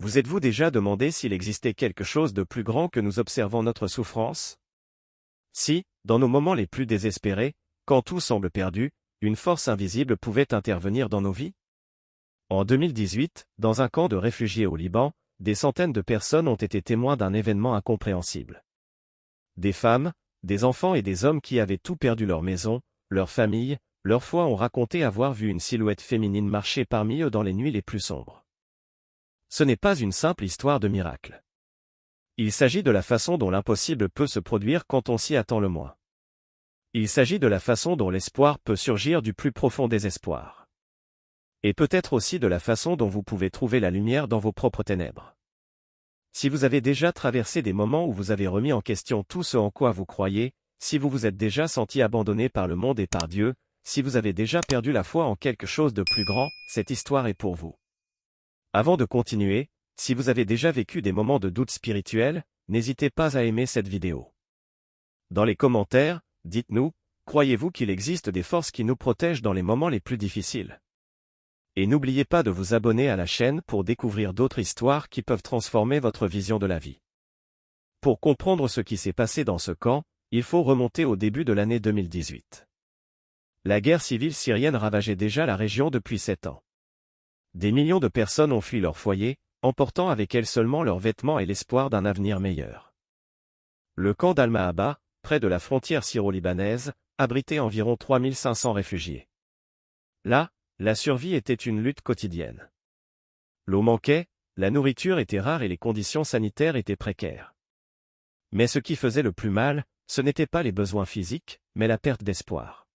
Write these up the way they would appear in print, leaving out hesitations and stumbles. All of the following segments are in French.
Vous êtes-vous déjà demandé s'il existait quelque chose de plus grand que nous observons notre souffrance? Si, dans nos moments les plus désespérés, quand tout semble perdu, une force invisible pouvait intervenir dans nos vies? En 2018, dans un camp de réfugiés au Liban, des centaines de personnes ont été témoins d'un événement incompréhensible. Des femmes, des enfants et des hommes qui avaient tout perdu, leur maison, leur famille, leur foi, ont raconté avoir vu une silhouette féminine marcher parmi eux dans les nuits les plus sombres. Ce n'est pas une simple histoire de miracle. Il s'agit de la façon dont l'impossible peut se produire quand on s'y attend le moins. Il s'agit de la façon dont l'espoir peut surgir du plus profond désespoir. Et peut-être aussi de la façon dont vous pouvez trouver la lumière dans vos propres ténèbres. Si vous avez déjà traversé des moments où vous avez remis en question tout ce en quoi vous croyez, si vous vous êtes déjà senti abandonné par le monde et par Dieu, si vous avez déjà perdu la foi en quelque chose de plus grand, cette histoire est pour vous. Avant de continuer, si vous avez déjà vécu des moments de doute spirituel, n'hésitez pas à aimer cette vidéo. Dans les commentaires, dites-nous, croyez-vous qu'il existe des forces qui nous protègent dans les moments les plus difficiles? Et n'oubliez pas de vous abonner à la chaîne pour découvrir d'autres histoires qui peuvent transformer votre vision de la vie. Pour comprendre ce qui s'est passé dans ce camp, il faut remonter au début de l'année 2018. La guerre civile syrienne ravageait déjà la région depuis 7 ans. Des millions de personnes ont fui leur foyer, emportant avec elles seulement leurs vêtements et l'espoir d'un avenir meilleur. Le camp d'Al-Mahaba, près de la frontière syro-libanaise, abritait environ 3500 réfugiés. Là, la survie était une lutte quotidienne. L'eau manquait, la nourriture était rare et les conditions sanitaires étaient précaires. Mais ce qui faisait le plus mal, ce n'étaient pas les besoins physiques, mais la perte d'espoir.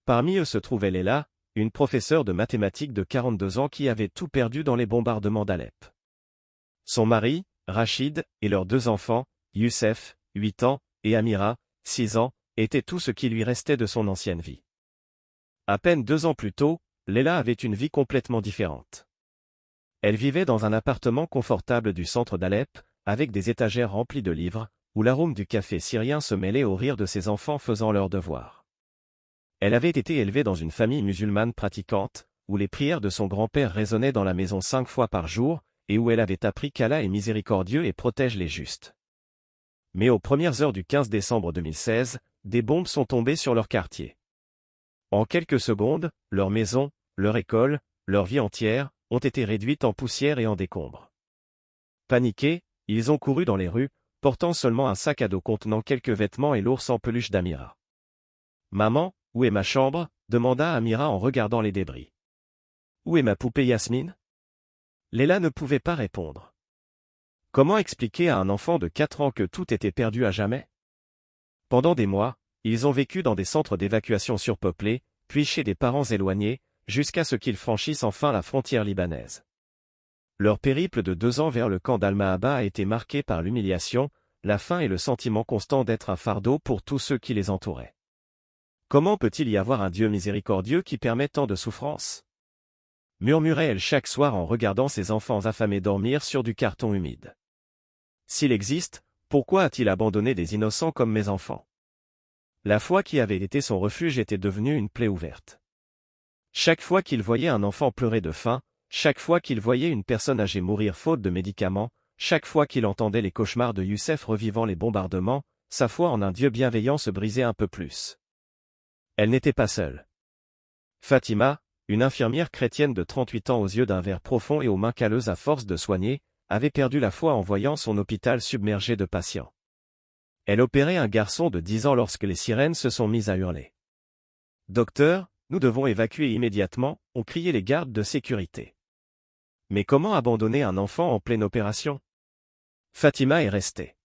Parmi eux se trouvait Léla, une professeure de mathématiques de 42 ans qui avait tout perdu dans les bombardements d'Alep. Son mari, Rachid, et leurs 2 enfants, Youssef, 8 ans, et Amira, 6 ans, étaient tout ce qui lui restait de son ancienne vie. À peine 2 ans plus tôt, Léla avait une vie complètement différente. Elle vivait dans un appartement confortable du centre d'Alep, avec des étagères remplies de livres, où l'arôme du café syrien se mêlait au rire de ses enfants faisant leurs devoirs. Elle avait été élevée dans une famille musulmane pratiquante, où les prières de son grand-père résonnaient dans la maison 5 fois par jour, et où elle avait appris qu'Allah est miséricordieux et protège les justes. Mais aux premières heures du 15 décembre 2016, des bombes sont tombées sur leur quartier. En quelques secondes, leur maison, leur école, leur vie entière, ont été réduites en poussière et en décombres. Paniqués, ils ont couru dans les rues, portant seulement un sac à dos contenant quelques vêtements et l'ours en peluche d'Amira. « Maman, où est ma chambre ?» demanda Amira en regardant les débris. « Où est ma poupée Yasmine ?» Léla ne pouvait pas répondre. Comment expliquer à un enfant de 4 ans que tout était perdu à jamais? Pendant des mois, ils ont vécu dans des centres d'évacuation surpeuplés, puis chez des parents éloignés, jusqu'à ce qu'ils franchissent enfin la frontière libanaise. Leur périple de 2 ans vers le camp d'Al-Mahaba a été marqué par l'humiliation, la faim et le sentiment constant d'être un fardeau pour tous ceux qui les entouraient. Comment peut-il y avoir un Dieu miséricordieux qui permet tant de souffrance? Murmurait-elle chaque soir en regardant ses enfants affamés dormir sur du carton humide. S'il existe, pourquoi a-t-il abandonné des innocents comme mes enfants? La foi qui avait été son refuge était devenue une plaie ouverte. Chaque fois qu'il voyait un enfant pleurer de faim, chaque fois qu'il voyait une personne âgée mourir faute de médicaments, chaque fois qu'il entendait les cauchemars de Youssef revivant les bombardements, sa foi en un Dieu bienveillant se brisait un peu plus. Elle n'était pas seule. Fatima, une infirmière chrétienne de 38 ans aux yeux d'un verre profond et aux mains calleuses à force de soigner, avait perdu la foi en voyant son hôpital submergé de patients. Elle opérait un garçon de 10 ans lorsque les sirènes se sont mises à hurler. « Docteur, nous devons évacuer immédiatement » ont crié les gardes de sécurité. Mais comment abandonner un enfant en pleine opération? Fatima est restée.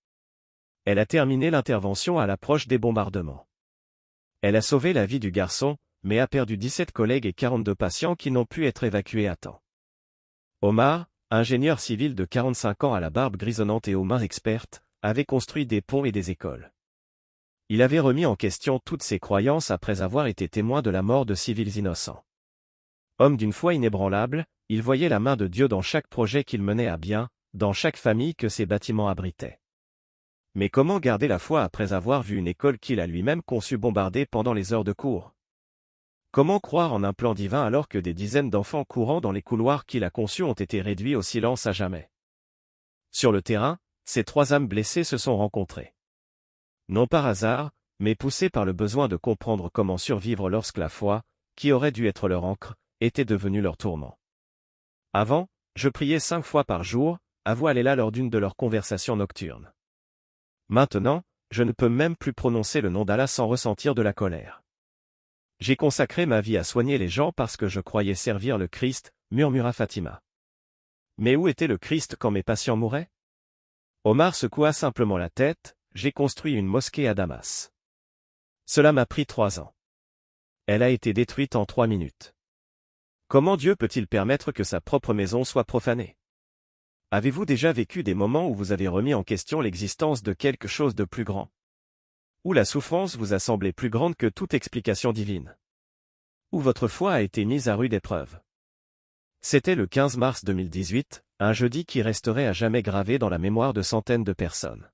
Elle a terminé l'intervention à l'approche des bombardements. Elle a sauvé la vie du garçon, mais a perdu 17 collègues et 42 patients qui n'ont pu être évacués à temps. Omar, ingénieur civil de 45 ans à la barbe grisonnante et aux mains expertes, avait construit des ponts et des écoles. Il avait remis en question toutes ses croyances après avoir été témoin de la mort de civils innocents. Homme d'une foi inébranlable, il voyait la main de Dieu dans chaque projet qu'il menait à bien, dans chaque famille que ses bâtiments abritaient. Mais comment garder la foi après avoir vu une école qu'il a lui-même conçue bombardée pendant les heures de cours? Comment croire en un plan divin alors que des dizaines d'enfants courant dans les couloirs qu'il a conçus ont été réduits au silence à jamais? Sur le terrain, ces trois âmes blessées se sont rencontrées. Non par hasard, mais poussées par le besoin de comprendre comment survivre lorsque la foi, qui aurait dû être leur ancre, était devenue leur tourment. Avant, je priais 5 fois par jour, avoua Léla lors d'une de leurs conversations nocturnes. Maintenant, je ne peux même plus prononcer le nom d'Allah sans ressentir de la colère. J'ai consacré ma vie à soigner les gens parce que je croyais servir le Christ, murmura Fatima. Mais où était le Christ quand mes patients mouraient? Omar secoua simplement la tête, j'ai construit une mosquée à Damas. Cela m'a pris 3 ans. Elle a été détruite en 3 minutes. Comment Dieu peut-il permettre que sa propre maison soit profanée? Avez-vous déjà vécu des moments où vous avez remis en question l'existence de quelque chose de plus grand? Où la souffrance vous a semblé plus grande que toute explication divine? Où votre foi a été mise à rude épreuve? C'était le 15 mars 2018, un jeudi qui resterait à jamais gravé dans la mémoire de centaines de personnes.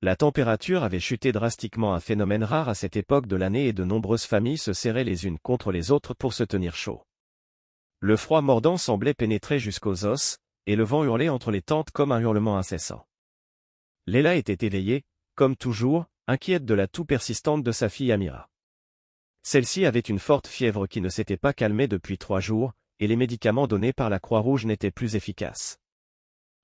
La température avait chuté drastiquement, un phénomène rare à cette époque de l'année, et de nombreuses familles se serraient les unes contre les autres pour se tenir chaud. Le froid mordant semblait pénétrer jusqu'aux os, et le vent hurlait entre les tentes comme un hurlement incessant. Léla était éveillée, comme toujours, inquiète de la toux persistante de sa fille Amira. Celle-ci avait une forte fièvre qui ne s'était pas calmée depuis 3 jours, et les médicaments donnés par la Croix-Rouge n'étaient plus efficaces.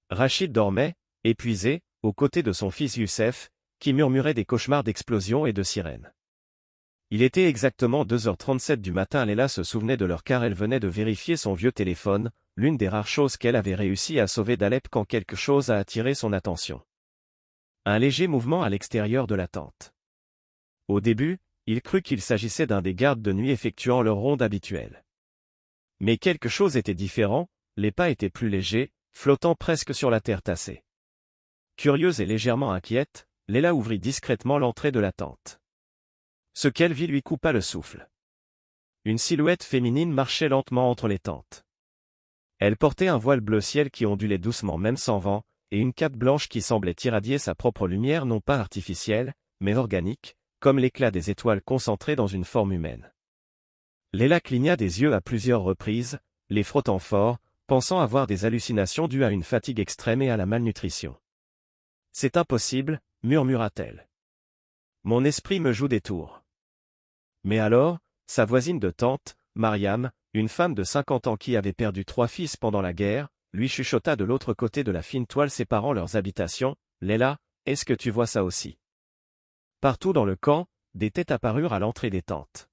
Rachid dormait, épuisé, aux côtés de son fils Youssef, qui murmurait des cauchemars d'explosions et de sirènes. Il était exactement 2h37 du matin. Léla se souvenait de l'heure car elle venait de vérifier son vieux téléphone, l'une des rares choses qu'elle avait réussi à sauver d'Alep, quand quelque chose a attiré son attention. Un léger mouvement à l'extérieur de la tente. Au début, il crut qu'il s'agissait d'un des gardes de nuit effectuant leur ronde habituelle. Mais quelque chose était différent, les pas étaient plus légers, flottant presque sur la terre tassée. Curieuse et légèrement inquiète, Léla ouvrit discrètement l'entrée de la tente. Ce qu'elle vit lui coupa le souffle. Une silhouette féminine marchait lentement entre les tentes. Elle portait un voile bleu ciel qui ondulait doucement même sans vent, et une cape blanche qui semblait irradier sa propre lumière, non pas artificielle, mais organique, comme l'éclat des étoiles concentrées dans une forme humaine. Léla cligna des yeux à plusieurs reprises, les frottant fort, pensant avoir des hallucinations dues à une fatigue extrême et à la malnutrition. « C'est impossible, murmura-t-elle. Mon esprit me joue des tours. » Mais alors, sa voisine de tente, Mariam, une femme de 50 ans qui avait perdu 3 fils pendant la guerre, lui chuchota de l'autre côté de la fine toile séparant leurs habitations, « Léla, est-ce que tu vois ça aussi ?» Partout dans le camp, des têtes apparurent à l'entrée des tentes.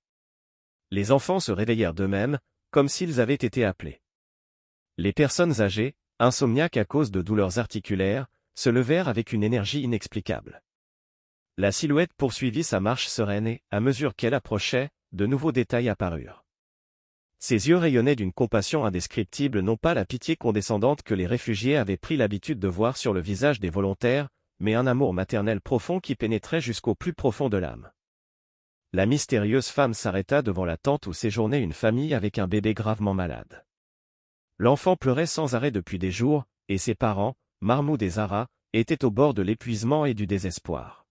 Les enfants se réveillèrent d'eux-mêmes, comme s'ils avaient été appelés. Les personnes âgées, insomniaques à cause de douleurs articulaires, se levèrent avec une énergie inexplicable. La silhouette poursuivit sa marche sereine et, à mesure qu'elle approchait, de nouveaux détails apparurent. Ses yeux rayonnaient d'une compassion indescriptible, non pas la pitié condescendante que les réfugiés avaient pris l'habitude de voir sur le visage des volontaires, mais un amour maternel profond qui pénétrait jusqu'au plus profond de l'âme. La mystérieuse femme s'arrêta devant la tente où séjournait une famille avec un bébé gravement malade. L'enfant pleurait sans arrêt depuis des jours, et ses parents, Mahmoud et Zara, étaient au bord de l'épuisement et du désespoir.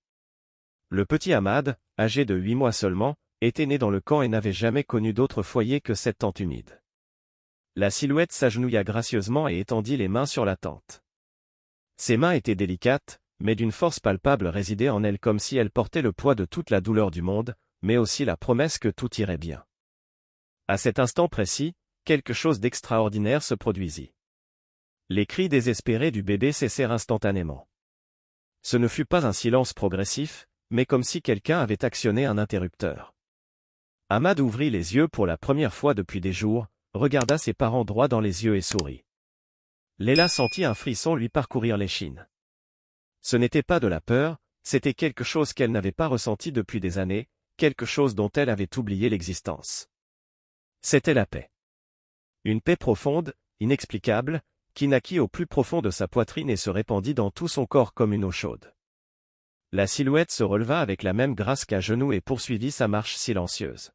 Le petit Ahmad, âgé de 8 mois seulement, était né dans le camp et n'avait jamais connu d'autre foyer que cette tente humide. La silhouette s'agenouilla gracieusement et étendit les mains sur la tente. Ses mains étaient délicates, mais d'une force palpable résidait en elles, comme si elle portait le poids de toute la douleur du monde, mais aussi la promesse que tout irait bien. À cet instant précis, quelque chose d'extraordinaire se produisit. Les cris désespérés du bébé cessèrent instantanément. Ce ne fut pas un silence progressif, mais comme si quelqu'un avait actionné un interrupteur. Ahmad ouvrit les yeux pour la première fois depuis des jours, regarda ses parents droit dans les yeux et sourit. Léla sentit un frisson lui parcourir l'échine. Ce n'était pas de la peur, c'était quelque chose qu'elle n'avait pas ressenti depuis des années, quelque chose dont elle avait oublié l'existence. C'était la paix. Une paix profonde, inexplicable, qui naquit au plus profond de sa poitrine et se répandit dans tout son corps comme une eau chaude. La silhouette se releva avec la même grâce qu'à genoux et poursuivit sa marche silencieuse.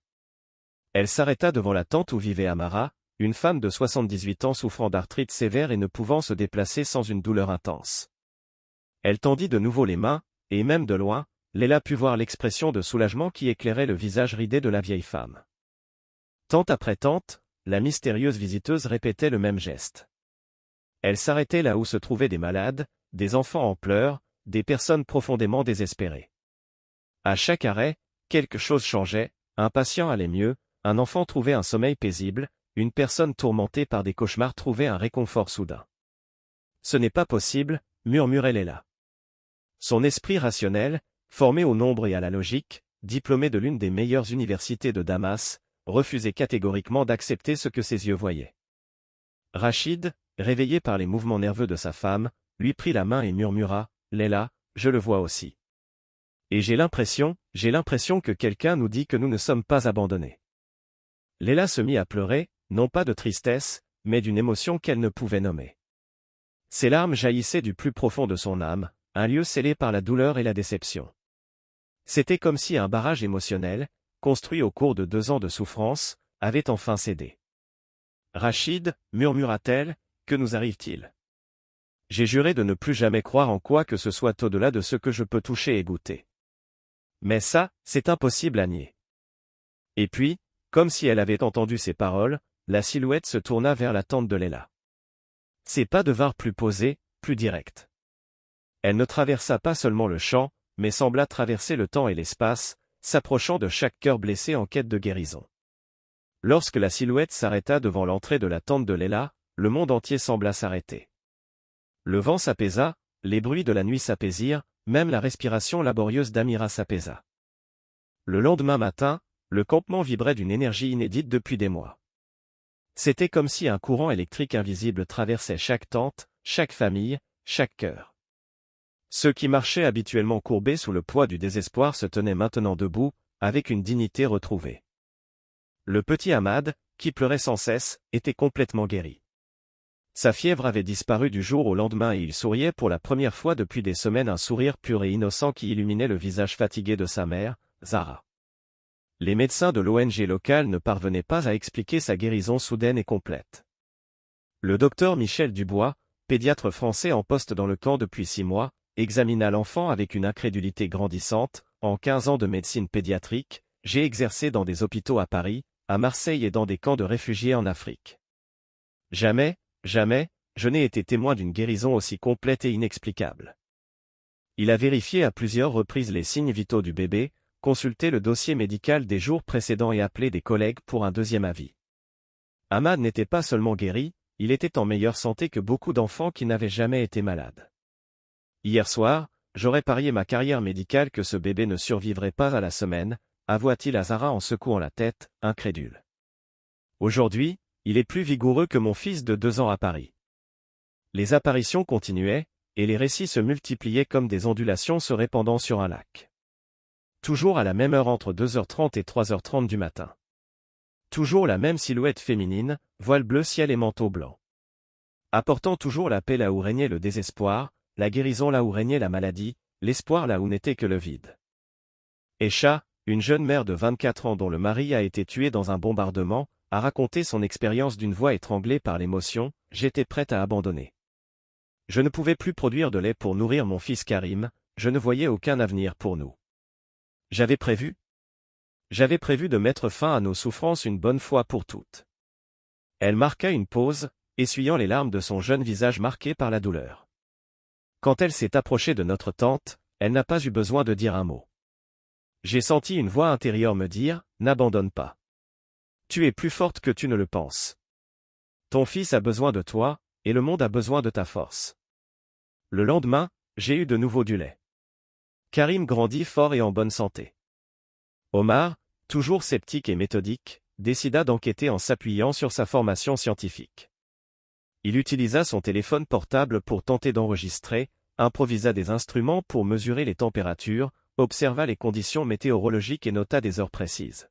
Elle s'arrêta devant la tente où vivait Amara, une femme de 78 ans souffrant d'arthrite sévère et ne pouvant se déplacer sans une douleur intense. Elle tendit de nouveau les mains, et même de loin, Léla put voir l'expression de soulagement qui éclairait le visage ridé de la vieille femme. Tente après tente, la mystérieuse visiteuse répétait le même geste. Elle s'arrêtait là où se trouvaient des malades, des enfants en pleurs, des personnes profondément désespérées. À chaque arrêt, quelque chose changeait, un patient allait mieux, un enfant trouvait un sommeil paisible, une personne tourmentée par des cauchemars trouvait un réconfort soudain. Ce n'est pas possible, murmurait Leila. Son esprit rationnel, formé au nombre et à la logique, diplômé de l'une des meilleures universités de Damas, refusait catégoriquement d'accepter ce que ses yeux voyaient. Rachid, réveillé par les mouvements nerveux de sa femme, lui prit la main et murmura, « Leila, je le vois aussi. Et j'ai l'impression que quelqu'un nous dit que nous ne sommes pas abandonnés. » Leila se mit à pleurer, non pas de tristesse, mais d'une émotion qu'elle ne pouvait nommer. Ses larmes jaillissaient du plus profond de son âme, un lieu scellé par la douleur et la déception. C'était comme si un barrage émotionnel, construit au cours de 2 ans de souffrance, avait enfin cédé. « Rachid, murmura-t-elle, que nous arrive-t-il? J'ai juré de ne plus jamais croire en quoi que ce soit au-delà de ce que je peux toucher et goûter. Mais ça, c'est impossible à nier. » Et puis, comme si elle avait entendu ces paroles, la silhouette se tourna vers la tente de Leila. Ses pas devinrent plus posés, plus directs. Elle ne traversa pas seulement le champ, mais sembla traverser le temps et l'espace, s'approchant de chaque cœur blessé en quête de guérison. Lorsque la silhouette s'arrêta devant l'entrée de la tente de Leila, le monde entier sembla s'arrêter. Le vent s'apaisa, les bruits de la nuit s'apaisirent, même la respiration laborieuse d'Amira s'apaisa. Le lendemain matin, le campement vibrait d'une énergie inédite depuis des mois. C'était comme si un courant électrique invisible traversait chaque tente, chaque famille, chaque cœur. Ceux qui marchaient habituellement courbés sous le poids du désespoir se tenaient maintenant debout, avec une dignité retrouvée. Le petit Ahmad, qui pleurait sans cesse, était complètement guéri. Sa fièvre avait disparu du jour au lendemain et il souriait pour la première fois depuis des semaines, un sourire pur et innocent qui illuminait le visage fatigué de sa mère, Zahra. Les médecins de l'ONG locale ne parvenaient pas à expliquer sa guérison soudaine et complète. Le docteur Michel Dubois, pédiatre français en poste dans le camp depuis 6 mois, examina l'enfant avec une incrédulité grandissante. En 15 ans de médecine pédiatrique, j'ai exercé dans des hôpitaux à Paris, à Marseille et dans des camps de réfugiés en Afrique. Jamais, je n'ai été témoin d'une guérison aussi complète et inexplicable. Il a vérifié à plusieurs reprises les signes vitaux du bébé, consulté le dossier médical des jours précédents et appelé des collègues pour un deuxième avis. Ahmad n'était pas seulement guéri, il était en meilleure santé que beaucoup d'enfants qui n'avaient jamais été malades. Hier soir, j'aurais parié ma carrière médicale que ce bébé ne survivrait pas à la semaine, avoua-t-il à Zahra en secouant la tête, incrédule. Aujourd'hui, il est plus vigoureux que mon fils de 2 ans à Paris. Les apparitions continuaient, et les récits se multipliaient comme des ondulations se répandant sur un lac. Toujours à la même heure entre 2h30 et 3h30 du matin. Toujours la même silhouette féminine, voile bleu ciel et manteau blanc. Apportant toujours la paix là où régnait le désespoir, la guérison là où régnait la maladie, l'espoir là où n'était que le vide. Esha, une jeune mère de 24 ans dont le mari a été tué dans un bombardement, a raconté son expérience d'une voix étranglée par l'émotion, « J'étais prête à abandonner. Je ne pouvais plus produire de lait pour nourrir mon fils Karim, je ne voyais aucun avenir pour nous. J'avais prévu de mettre fin à nos souffrances une bonne fois pour toutes. » Elle marqua une pause, essuyant les larmes de son jeune visage marqué par la douleur. Quand elle s'est approchée de notre tante, elle n'a pas eu besoin de dire un mot. J'ai senti une voix intérieure me dire, « N'abandonne pas. Tu es plus forte que tu ne le penses. Ton fils a besoin de toi, et le monde a besoin de ta force. » Le lendemain, j'ai eu de nouveau du lait. Karim grandit fort et en bonne santé. Omar, toujours sceptique et méthodique, décida d'enquêter en s'appuyant sur sa formation scientifique. Il utilisa son téléphone portable pour tenter d'enregistrer, improvisa des instruments pour mesurer les températures, observa les conditions météorologiques et nota des heures précises.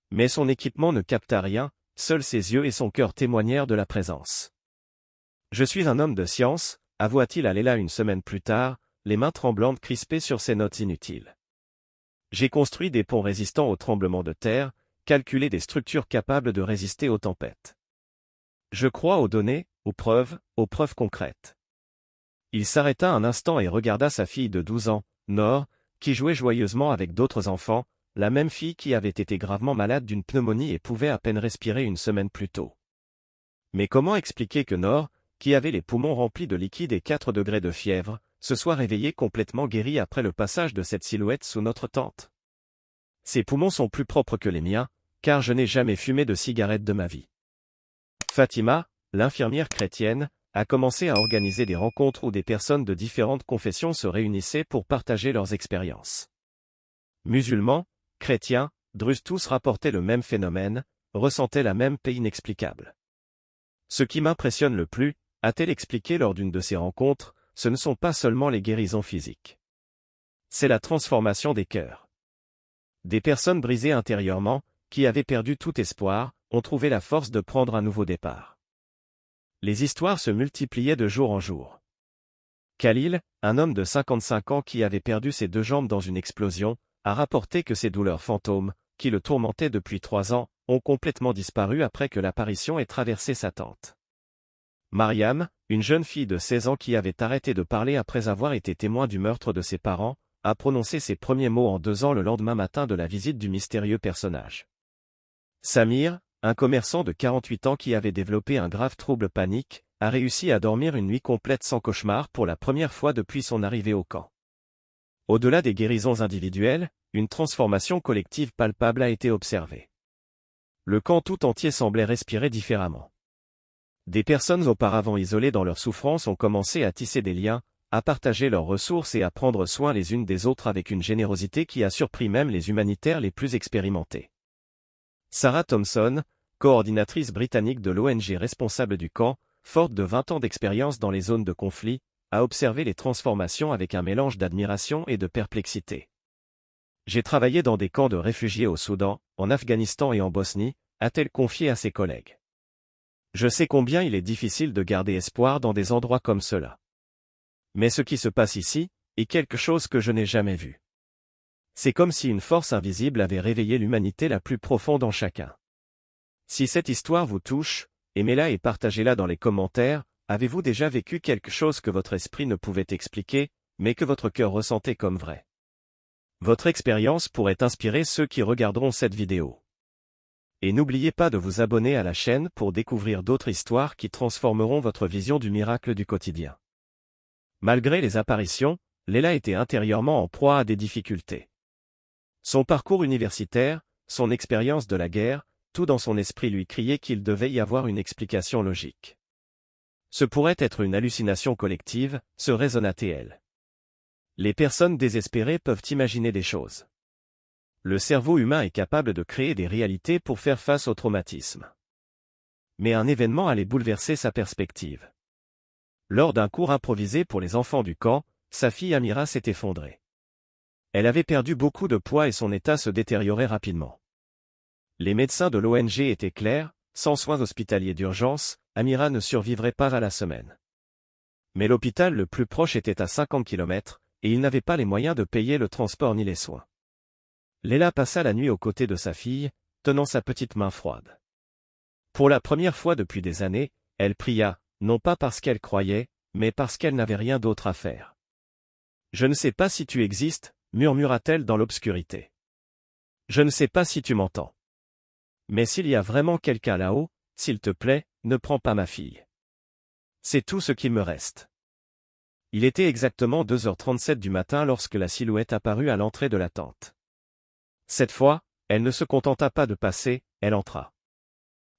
Mais son équipement ne capta rien, seuls ses yeux et son cœur témoignèrent de la présence. « Je suis un homme de science », avoua-t-il à Leila une semaine plus tard, les mains tremblantes crispées sur ses notes inutiles. « J'ai construit des ponts résistants aux tremblements de terre, calculé des structures capables de résister aux tempêtes. Je crois aux données, aux preuves concrètes. » Il s'arrêta un instant et regarda sa fille de 12 ans, Nor, qui jouait joyeusement avec d'autres enfants, la même fille qui avait été gravement malade d'une pneumonie et pouvait à peine respirer une semaine plus tôt. Mais comment expliquer que Nor, qui avait les poumons remplis de liquide et 4 degrés de fièvre, se soit réveillé complètement guéri après le passage de cette silhouette sous notre tente. Ses poumons sont plus propres que les miens, car je n'ai jamais fumé de cigarette de ma vie. Fatima, l'infirmière chrétienne, a commencé à organiser des rencontres où des personnes de différentes confessions se réunissaient pour partager leurs expériences. Musulmans, chrétiens, druzes tous rapportaient le même phénomène, ressentaient la même paix inexplicable. Ce qui m'impressionne le plus, a-t-elle expliqué lors d'une de ces rencontres, ce ne sont pas seulement les guérisons physiques. C'est la transformation des cœurs. Des personnes brisées intérieurement, qui avaient perdu tout espoir, ont trouvé la force de prendre un nouveau départ. Les histoires se multipliaient de jour en jour. Khalil, un homme de 55 ans qui avait perdu ses 2 jambes dans une explosion, a rapporté que ses douleurs fantômes, qui le tourmentaient depuis 3 ans, ont complètement disparu après que l'apparition ait traversé sa tente. Mariam, une jeune fille de 16 ans qui avait arrêté de parler après avoir été témoin du meurtre de ses parents, a prononcé ses premiers mots en 2 ans le lendemain matin de la visite du mystérieux personnage. Samir, un commerçant de 48 ans qui avait développé un grave trouble panique, a réussi à dormir une nuit complète sans cauchemar pour la première fois depuis son arrivée au camp. Au-delà des guérisons individuelles, une transformation collective palpable a été observée. Le camp tout entier semblait respirer différemment. Des personnes auparavant isolées dans leur souffrance ont commencé à tisser des liens, à partager leurs ressources et à prendre soin les unes des autres avec une générosité qui a surpris même les humanitaires les plus expérimentés. Sarah Thompson, coordinatrice britannique de l'ONG responsable du camp, forte de 20 ans d'expérience dans les zones de conflit, a observé les transformations avec un mélange d'admiration et de perplexité. J'ai travaillé dans des camps de réfugiés au Soudan, en Afghanistan et en Bosnie, a-t-elle confié à ses collègues. Je sais combien il est difficile de garder espoir dans des endroits comme cela. Mais ce qui se passe ici, est quelque chose que je n'ai jamais vu. C'est comme si une force invisible avait réveillé l'humanité la plus profonde en chacun. Si cette histoire vous touche, aimez-la et partagez-la dans les commentaires. Avez-vous déjà vécu quelque chose que votre esprit ne pouvait expliquer, mais que votre cœur ressentait comme vrai? Votre expérience pourrait inspirer ceux qui regarderont cette vidéo. Et n'oubliez pas de vous abonner à la chaîne pour découvrir d'autres histoires qui transformeront votre vision du miracle du quotidien. Malgré les apparitions, Leila était intérieurement en proie à des difficultés. Son parcours universitaire, son expérience de la guerre, tout dans son esprit lui criait qu'il devait y avoir une explication logique. Ce pourrait être une hallucination collective, se raisonna-t-elle. Les personnes désespérées peuvent imaginer des choses. Le cerveau humain est capable de créer des réalités pour faire face au traumatisme. Mais un événement allait bouleverser sa perspective. Lors d'un cours improvisé pour les enfants du camp, sa fille Amira s'est effondrée. Elle avait perdu beaucoup de poids et son état se détériorait rapidement. Les médecins de l'ONG étaient clairs, sans soins hospitaliers d'urgence, Amira ne survivrait pas à la semaine. Mais l'hôpital le plus proche était à 50 km, et il n'avait pas les moyens de payer le transport ni les soins. Leila passa la nuit aux côtés de sa fille, tenant sa petite main froide. Pour la première fois depuis des années, elle pria, non pas parce qu'elle croyait, mais parce qu'elle n'avait rien d'autre à faire. « Je ne sais pas si tu existes, » murmura-t-elle dans l'obscurité. « Je ne sais pas si tu m'entends. Mais s'il y a vraiment quelqu'un là-haut, s'il te plaît, ne prends pas ma fille. C'est tout ce qu'il me reste. » Il était exactement 2h37 du matin lorsque la silhouette apparut à l'entrée de la tente. Cette fois, elle ne se contenta pas de passer, elle entra.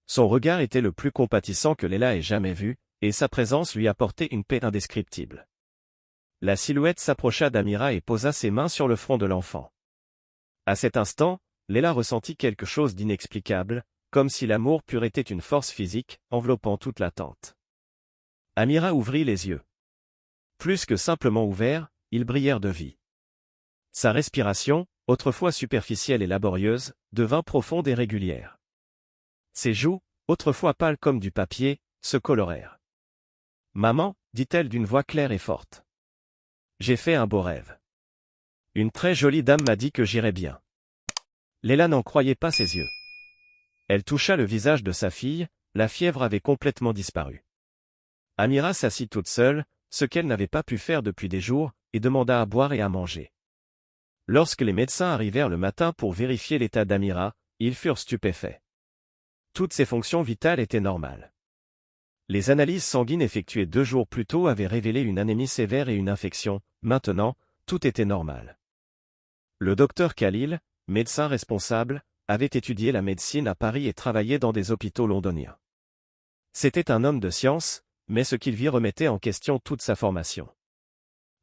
Son regard était le plus compatissant que Leila ait jamais vu, et sa présence lui apportait une paix indescriptible. La silhouette s'approcha d'Amira et posa ses mains sur le front de l'enfant. À cet instant, Leila ressentit quelque chose d'inexplicable, comme si l'amour pur était une force physique, enveloppant toute la tente. Amira ouvrit les yeux. Plus que simplement ouverts, ils brillèrent de vie. Sa respiration, autrefois superficielle et laborieuse, devint profonde et régulière. Ses joues, autrefois pâles comme du papier, se colorèrent. « Maman, dit-elle d'une voix claire et forte. J'ai fait un beau rêve. Une très jolie dame m'a dit que j'irais bien. » Leila n'en croyait pas ses yeux. Elle toucha le visage de sa fille, la fièvre avait complètement disparu. Amira s'assit toute seule, ce qu'elle n'avait pas pu faire depuis des jours, et demanda à boire et à manger. Lorsque les médecins arrivèrent le matin pour vérifier l'état d'Amira, ils furent stupéfaits. Toutes ses fonctions vitales étaient normales. Les analyses sanguines effectuées 2 jours plus tôt avaient révélé une anémie sévère et une infection. Maintenant, tout était normal. Le docteur Khalil, médecin responsable, avait étudié la médecine à Paris et travaillé dans des hôpitaux londoniens. C'était un homme de science, mais ce qu'il vit remettait en question toute sa formation.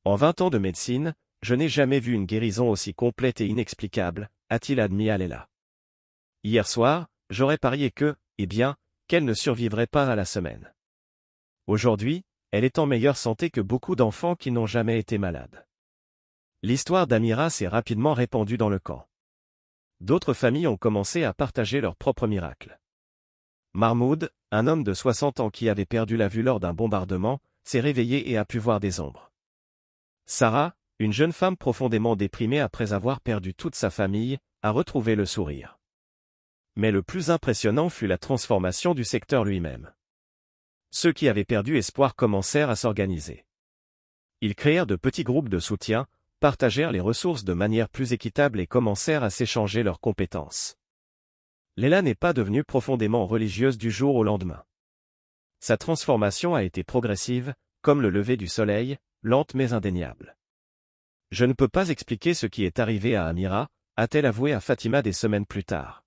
En 20 ans de médecine, je n'ai jamais vu une guérison aussi complète et inexplicable, a-t-il admis à Leila. Hier soir, j'aurais parié que, qu'elle ne survivrait pas à la semaine. Aujourd'hui, elle est en meilleure santé que beaucoup d'enfants qui n'ont jamais été malades. L'histoire d'Amira s'est rapidement répandue dans le camp. D'autres familles ont commencé à partager leurs propres miracles. Mahmoud, un homme de 60 ans qui avait perdu la vue lors d'un bombardement, s'est réveillé et a pu voir des ombres. Sarah, une jeune femme profondément déprimée après avoir perdu toute sa famille, a retrouvé le sourire. Mais le plus impressionnant fut la transformation du secteur lui-même. Ceux qui avaient perdu espoir commencèrent à s'organiser. Ils créèrent de petits groupes de soutien, partagèrent les ressources de manière plus équitable et commencèrent à s'échanger leurs compétences. Leila n'est pas devenue profondément religieuse du jour au lendemain. Sa transformation a été progressive, comme le lever du soleil, lente mais indéniable. Je ne peux pas expliquer ce qui est arrivé à Amira, a-t-elle avoué à Fatima des semaines plus tard.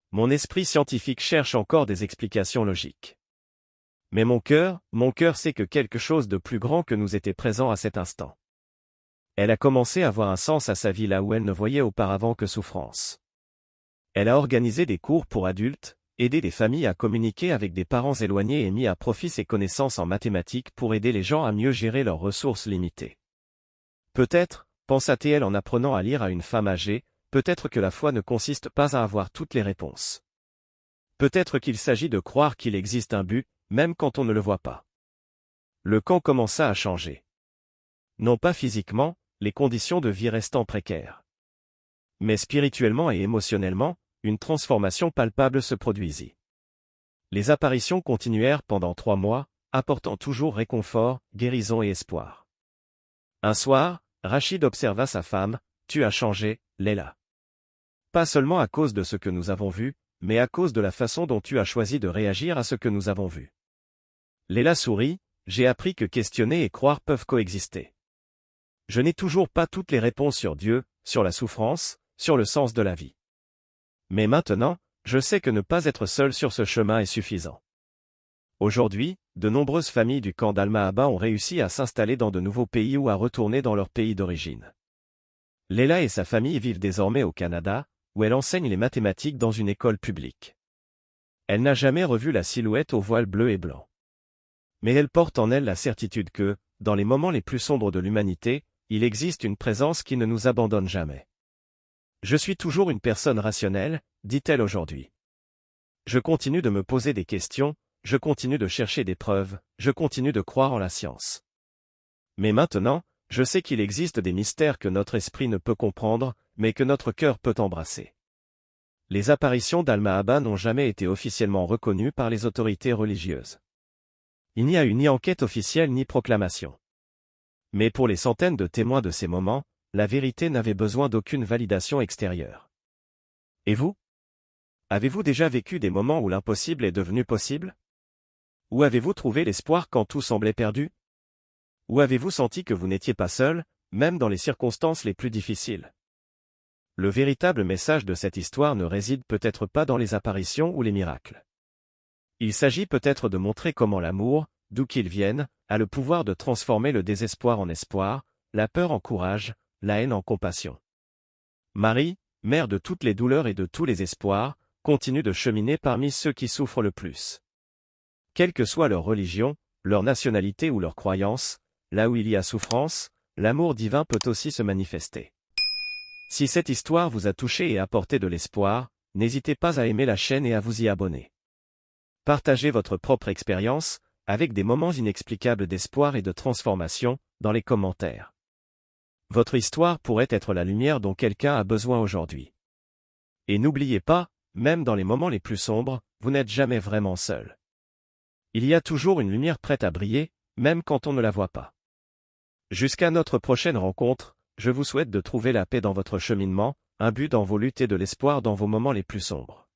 Mon esprit scientifique cherche encore des explications logiques. Mais mon cœur sait que quelque chose de plus grand que nous était présent à cet instant. Elle a commencé à voir un sens à sa vie là où elle ne voyait auparavant que souffrance. Elle a organisé des cours pour adultes, aidé des familles à communiquer avec des parents éloignés et mis à profit ses connaissances en mathématiques pour aider les gens à mieux gérer leurs ressources limitées. Peut-être, pensa-t-elle en apprenant à lire à une femme âgée, peut-être que la foi ne consiste pas à avoir toutes les réponses. Peut-être qu'il s'agit de croire qu'il existe un but, même quand on ne le voit pas. Le camp commença à changer. Non pas physiquement, les conditions de vie restant précaires. Mais spirituellement et émotionnellement, une transformation palpable se produisit. Les apparitions continuèrent pendant 3 mois, apportant toujours réconfort, guérison et espoir. Un soir, Rachid observa sa femme, « Tu as changé, Leila. Pas seulement à cause de ce que nous avons vu, mais à cause de la façon dont tu as choisi de réagir à ce que nous avons vu. » Leila sourit, « J'ai appris que questionner et croire peuvent coexister. Je n'ai toujours pas toutes les réponses sur Dieu, sur la souffrance, sur le sens de la vie. Mais maintenant, je sais que ne pas être seul sur ce chemin est suffisant. » Aujourd'hui, de nombreuses familles du camp d'Al-Mahaba ont réussi à s'installer dans de nouveaux pays ou à retourner dans leur pays d'origine. Leila et sa famille vivent désormais au Canada, où elle enseigne les mathématiques dans une école publique. Elle n'a jamais revu la silhouette au voile bleu et blanc. Mais elle porte en elle la certitude que, dans les moments les plus sombres de l'humanité, il existe une présence qui ne nous abandonne jamais. Je suis toujours une personne rationnelle, dit-elle aujourd'hui. Je continue de me poser des questions, je continue de chercher des preuves, je continue de croire en la science. Mais maintenant, je sais qu'il existe des mystères que notre esprit ne peut comprendre, mais que notre cœur peut embrasser. Les apparitions d'Al-Mahaba n'ont jamais été officiellement reconnues par les autorités religieuses. Il n'y a eu ni enquête officielle ni proclamation. Mais pour les centaines de témoins de ces moments, la vérité n'avait besoin d'aucune validation extérieure. Et vous? Avez-vous déjà vécu des moments où l'impossible est devenu possible? Où avez-vous trouvé l'espoir quand tout semblait perdu? Où avez-vous senti que vous n'étiez pas seul, même dans les circonstances les plus difficiles? Le véritable message de cette histoire ne réside peut-être pas dans les apparitions ou les miracles. Il s'agit peut-être de montrer comment l'amour, d'où qu'il vienne, a le pouvoir de transformer le désespoir en espoir, la peur en courage, la haine en compassion. Marie, mère de toutes les douleurs et de tous les espoirs, continue de cheminer parmi ceux qui souffrent le plus. Quelle que soit leur religion, leur nationalité ou leur croyance, là où il y a souffrance, l'amour divin peut aussi se manifester. Si cette histoire vous a touché et apporté de l'espoir, n'hésitez pas à aimer la chaîne et à vous y abonner. Partagez votre propre expérience, avec des moments inexplicables d'espoir et de transformation, dans les commentaires. Votre histoire pourrait être la lumière dont quelqu'un a besoin aujourd'hui. Et n'oubliez pas, même dans les moments les plus sombres, vous n'êtes jamais vraiment seul. Il y a toujours une lumière prête à briller, même quand on ne la voit pas. Jusqu'à notre prochaine rencontre, je vous souhaite de trouver la paix dans votre cheminement, un but dans vos luttes et de l'espoir dans vos moments les plus sombres.